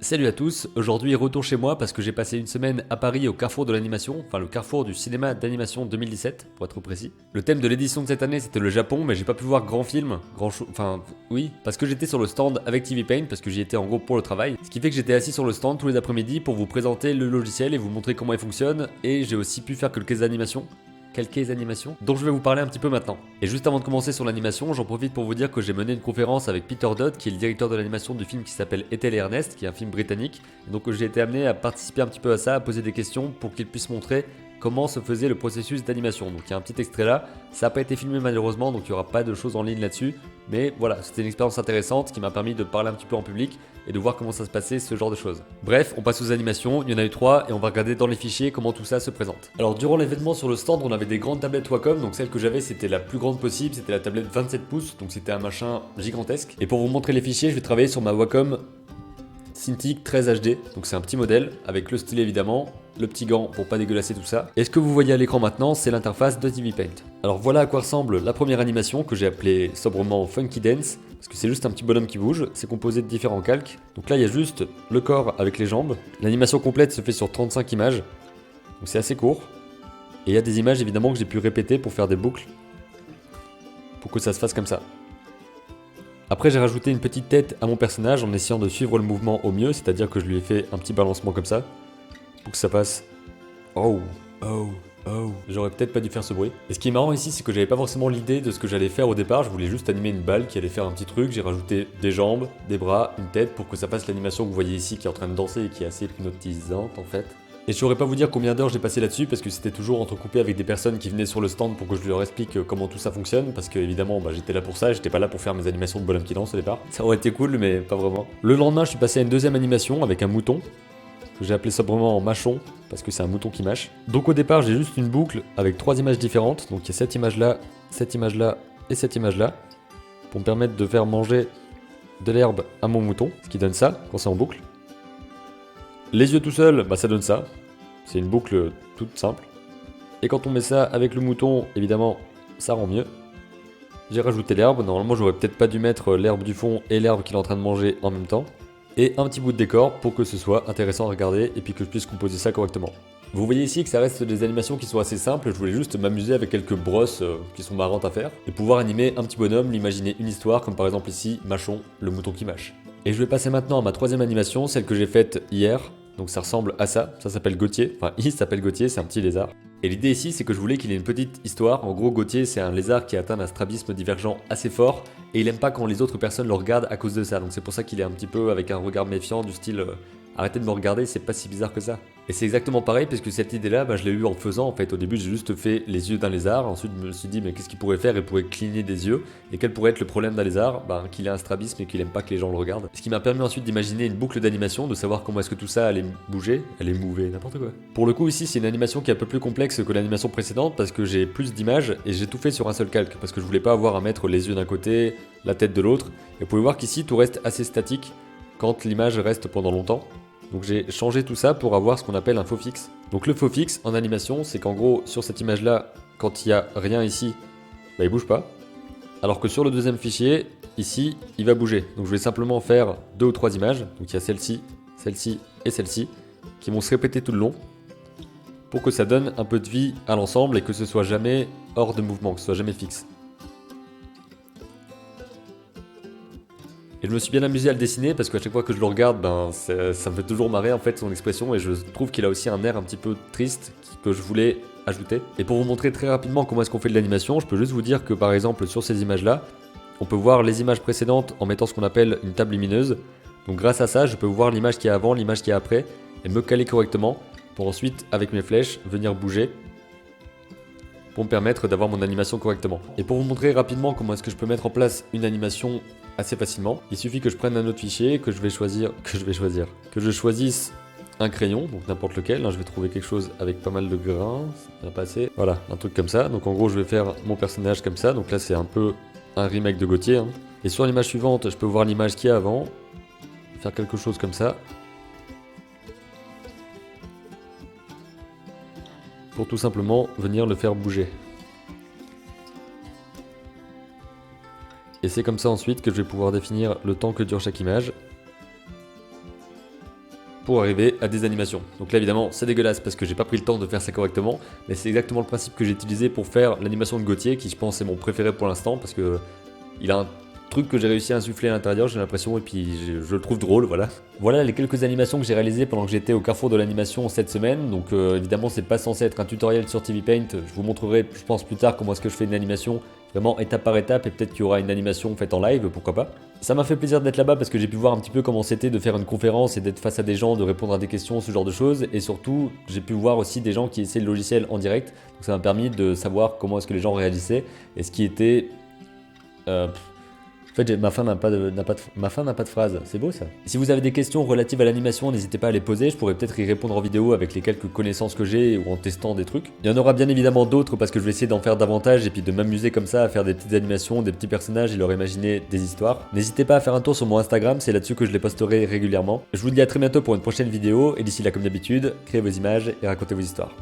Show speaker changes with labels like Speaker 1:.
Speaker 1: Salut à tous, aujourd'hui retour chez moi parce que j'ai passé une semaine à Paris au carrefour de l'animation, enfin le carrefour du cinéma d'animation 2017 pour être précis. Le thème de l'édition de cette année c'était le Japon, mais j'ai pas pu voir grand film, enfin oui, parce que j'étais sur le stand avec TV Paint, parce que j'y étais en gros pour le travail. Ce qui fait que j'étais assis sur le stand tous les après-midi pour vous présenter le logiciel et vous montrer comment il fonctionne, et j'ai aussi pu faire quelques animations dont je vais vous parler un petit peu maintenant. Et juste avant de commencer sur l'animation, j'en profite pour vous dire que j'ai mené une conférence avec Peter Dodd, qui est le directeur de l'animation du film qui s'appelle Ethel et Ernest, qui est un film britannique. Et donc j'ai été amené à participer un petit peu à ça, à poser des questions pour qu'il puisse montrer comment se faisait le processus d'animation. Donc il y a un petit extrait là, ça n'a pas été filmé malheureusement, donc il n'y aura pas de choses en ligne là-dessus. Mais voilà, c'était une expérience intéressante qui m'a permis de parler un petit peu en public et de voir comment ça se passait, ce genre de choses. Bref, on passe aux animations, il y en a eu 3 et on va regarder dans les fichiers comment tout ça se présente. Alors durant l'événement sur le stand, on avait des grandes tablettes Wacom, donc celle que j'avais c'était la plus grande possible, c'était la tablette 27 pouces, donc c'était un machin gigantesque. Et pour vous montrer les fichiers, je vais travailler sur ma Wacom Cintiq 13 HD, donc c'est un petit modèle, avec le stylet évidemment, le petit gant pour pas dégueulasser tout ça. Et ce que vous voyez à l'écran maintenant, c'est l'interface de TV Paint. Alors voilà à quoi ressemble la première animation que j'ai appelée sobrement Funky Dance, parce que c'est juste un petit bonhomme qui bouge, c'est composé de différents calques. Donc là il y a juste le corps avec les jambes. L'animation complète se fait sur 35 images, donc c'est assez court. Et il y a des images évidemment que j'ai pu répéter pour faire des boucles, pour que ça se fasse comme ça. Après j'ai rajouté une petite tête à mon personnage en essayant de suivre le mouvement au mieux, c'est-à-dire que je lui ai fait un petit balancement comme ça, pour que ça passe. Oh. J'aurais peut-être pas dû faire ce bruit. Et ce qui est marrant ici, c'est que j'avais pas forcément l'idée de ce que j'allais faire au départ, je voulais juste animer une balle qui allait faire un petit truc, j'ai rajouté des jambes, des bras, une tête pour que ça fasse l'animation que vous voyez ici qui est en train de danser et qui est assez hypnotisante en fait. Et je saurais pas vous dire combien d'heures j'ai passé là-dessus parce que c'était toujours entrecoupé avec des personnes qui venaient sur le stand pour que je leur explique comment tout ça fonctionne, parce que évidemment j'étais là pour ça, j'étais pas là pour faire mes animations de bonhomme qui danse au départ. Ça aurait été cool mais pas vraiment. Le lendemain je suis passé à une deuxième animation avec un mouton, que j'ai appelé sobrement mâchon, parce que c'est un mouton qui mâche. Donc au départ j'ai juste une boucle avec 3 images différentes, donc il y a cette image là et cette image là, pour me permettre de faire manger de l'herbe à mon mouton, ce qui donne ça quand c'est en boucle. Les yeux tout seuls, ça donne ça. C'est une boucle toute simple. Et quand on met ça avec le mouton, évidemment, ça rend mieux. J'ai rajouté l'herbe. Normalement, j'aurais peut-être pas dû mettre l'herbe du fond et l'herbe qu'il est en train de manger en même temps. Et un petit bout de décor pour que ce soit intéressant à regarder et puis que je puisse composer ça correctement. Vous voyez ici que ça reste des animations qui sont assez simples. Je voulais juste m'amuser avec quelques brosses qui sont marrantes à faire. Et pouvoir animer un petit bonhomme, l'imaginer une histoire, comme par exemple ici, Mâchon, le mouton qui mâche. Et je vais passer maintenant à ma troisième animation, celle que j'ai faite hier. Donc ça ressemble à ça s'appelle Gauthier, enfin il s'appelle Gauthier, c'est un petit lézard. Et l'idée ici c'est que je voulais qu'il ait une petite histoire. En gros Gauthier c'est un lézard qui a atteint un strabisme divergent assez fort et il aime pas quand les autres personnes le regardent à cause de ça. Donc c'est pour ça qu'il est un petit peu avec un regard méfiant du style arrêtez de me regarder, c'est pas si bizarre que ça. Et c'est exactement pareil parce que cette idée là je l'ai eue en faisant en fait. Au début j'ai juste fait les yeux d'un lézard, ensuite je me suis dit mais qu'est-ce qu'il pourrait faire? Il pourrait cligner des yeux. Et quel pourrait être le problème d'un lézard? Qu'il a un strabisme et qu'il aime pas que les gens le regardent. Ce qui m'a permis ensuite d'imaginer une boucle d'animation, de savoir comment est-ce que tout ça allait bouger, allait mouver, n'importe quoi. Pour le coup ici c'est une animation qui est un peu plus complexe que l'animation précédente parce que j'ai plus d'images et j'ai tout fait sur un seul calque parce que je voulais pas avoir à mettre les yeux d'un côté, la tête de l'autre. Et vous pouvez voir qu'ici tout reste assez statique quand l'image reste pendant longtemps. Donc j'ai changé tout ça pour avoir ce qu'on appelle un faux fixe. Donc le faux fixe en animation, c'est qu'en gros sur cette image là, quand il n'y a rien ici, il bouge pas. Alors que sur le deuxième fichier, ici, il va bouger. Donc je vais simplement faire 2 ou 3 images. Donc il y a celle-ci, celle-ci et celle-ci, qui vont se répéter tout le long, pour que ça donne un peu de vie à l'ensemble et que ce soit jamais hors de mouvement, que ce soit jamais fixe. Et je me suis bien amusé à le dessiner parce qu'à chaque fois que je le regarde, ça me fait toujours marrer en fait son expression et je trouve qu'il a aussi un air un petit peu triste que je voulais ajouter. Et pour vous montrer très rapidement comment est-ce qu'on fait de l'animation, je peux juste vous dire que par exemple sur ces images là, on peut voir les images précédentes en mettant ce qu'on appelle une table lumineuse. Donc grâce à ça, je peux voir l'image qui est avant, l'image qui est après et me caler correctement pour ensuite avec mes flèches venir bouger pour me permettre d'avoir mon animation correctement. Et pour vous montrer rapidement comment est-ce que je peux mettre en place une animation assez facilement, il suffit que je prenne un autre fichier, que je choisisse un crayon, donc n'importe lequel. Là, je vais trouver quelque chose avec pas mal de grains, ça va passer. Voilà, un truc comme ça. Donc en gros, je vais faire mon personnage comme ça. Donc là, c'est un peu un remake de Gauthier. Et sur l'image suivante, je peux voir l'image qui est avant, faire quelque chose comme ça. Pour tout simplement venir le faire bouger. Et c'est comme ça ensuite que je vais pouvoir définir le temps que dure chaque image. pour arriver à des animations. Donc là évidemment c'est dégueulasse parce que j'ai pas pris le temps de faire ça correctement, mais c'est exactement le principe que j'ai utilisé pour faire l'animation de Gauthier, qui je pense est mon préféré pour l'instant parce que il a un truc que j'ai réussi à insuffler à l'intérieur, j'ai l'impression, et puis je le trouve drôle, voilà. Voilà les quelques animations que j'ai réalisées pendant que j'étais au carrefour de l'animation cette semaine. Donc évidemment c'est pas censé être un tutoriel sur TV Paint, je vous montrerai je pense plus tard comment est-ce que je fais une animation vraiment étape par étape, et peut-être qu'il y aura une animation faite en live, pourquoi pas. Ça m'a fait plaisir d'être là-bas parce que j'ai pu voir un petit peu comment c'était de faire une conférence et d'être face à des gens, de répondre à des questions, ce genre de choses, et surtout j'ai pu voir aussi des gens qui essaient le logiciel en direct, donc ça m'a permis de savoir comment est-ce que les gens réagissaient et ce qui était... En fait, ma fin n'a pas de phrase, c'est beau ça. Si vous avez des questions relatives à l'animation, n'hésitez pas à les poser, je pourrais peut-être y répondre en vidéo avec les quelques connaissances que j'ai ou en testant des trucs. Il y en aura bien évidemment d'autres parce que je vais essayer d'en faire davantage et puis de m'amuser comme ça à faire des petites animations, des petits personnages et leur imaginer des histoires. N'hésitez pas à faire un tour sur mon Instagram, c'est là-dessus que je les posterai régulièrement. Je vous dis à très bientôt pour une prochaine vidéo et d'ici là comme d'habitude, créez vos images et racontez vos histoires.